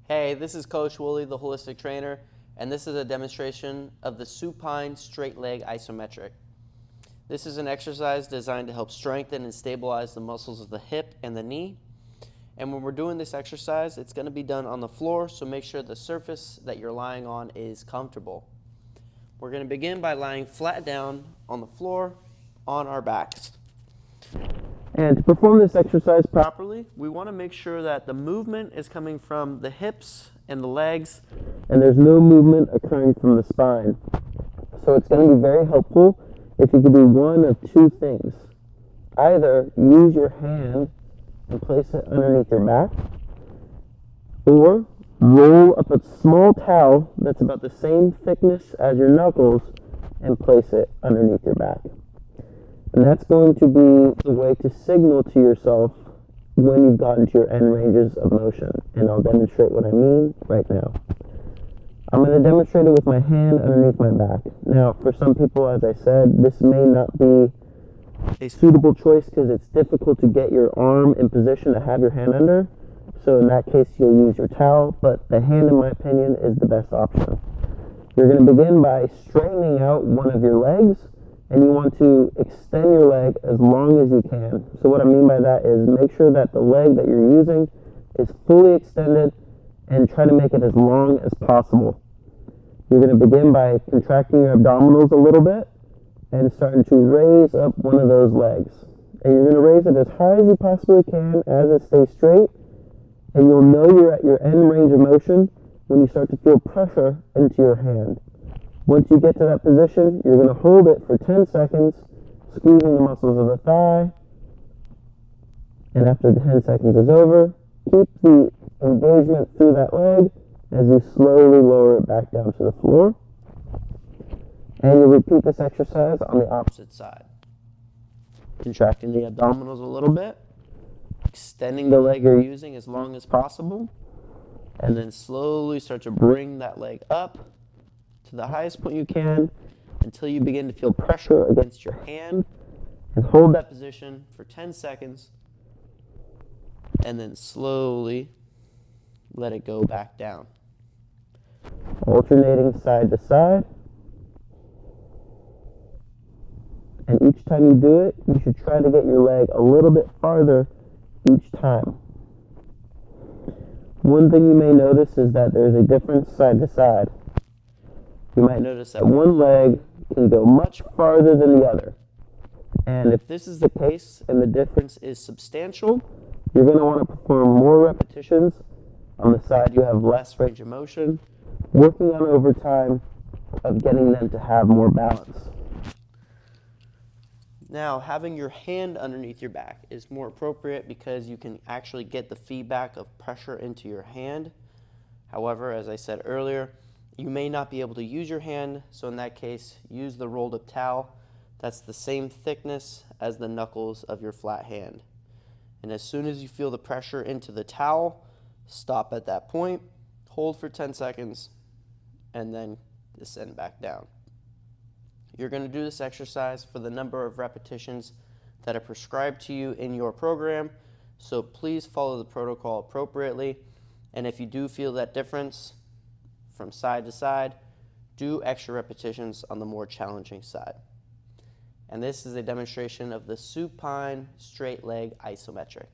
Hey, this is Coach Woolley, the Holistic Trainer, and this is a demonstration of the supine straight leg isometric. This is an exercise designed to help strengthen and stabilize the muscles of the hip and the knee. And when we're doing this exercise, it's going to be done on the floor, so make sure the surface that you're lying on is comfortable. We're going to begin by lying flat down on the floor on our backs. And to perform this exercise properly, we want to make sure that the movement is coming from the hips and the legs, and there's no movement occurring from the spine. So it's going to be very helpful if you can do one of two things. Either use your hand and place it underneath your back, or roll up a small towel that's about the same thickness as your knuckles and place it underneath your back. And that's going to be the way to signal to yourself when you've gotten to your end ranges of motion. And I'll demonstrate what I mean right now. I'm going to demonstrate it with my hand underneath my back. Now, for some people, as I said, this may not be a suitable choice because it's difficult to get your arm in position to have your hand under. So in that case, you'll use your towel, but the hand, in my opinion, is the best option. You're going to begin by straightening out one of your legs, and you want to extend your leg as long as you can. So what I mean by that is make sure that the leg that you're using is fully extended and try to make it as long as possible. You're going to begin by contracting your abdominals a little bit and starting to raise up one of those legs. And you're going to raise it as high as you possibly can as it stays straight, and you'll know you're at your end range of motion when you start to feel pressure into your hand. Once you get to that position, you're going to hold it for 10 seconds, squeezing the muscles of the thigh. And after the 10 seconds is over, keep the engagement through that leg as you slowly lower it back down to the floor. And you'll repeat this exercise on the opposite side. Contracting the abdominals a little bit, extending the leg you're using as long as possible, and then slowly start to bring that leg up to the highest point you can until you begin to feel pressure against your hand, and hold that position for 10 seconds and then slowly let it go back down. Alternating side to side. And each time you do it, you should try to get your leg a little bit farther each time. One thing you may notice is that there's a difference side to side. You might notice that one leg can go much farther than the other. And if this is the case and the difference is substantial, you're going to want to perform more repetitions on the side you have less range of motion, working on over time of getting them to have more balance. Now, having your hand underneath your back is more appropriate because you can actually get the feedback of pressure into your hand. However, as I said earlier, you may not be able to use your hand, so in that case, use the rolled up towel. That's the same thickness as the knuckles of your flat hand. And as soon as you feel the pressure into the towel, stop at that point, hold for 10 seconds, and then descend back down. You're going to do this exercise for the number of repetitions that are prescribed to you in your program, so please follow the protocol appropriately. And if you do feel that difference from side to side, do extra repetitions on the more challenging side. And this is a demonstration of the supine straight leg isometric.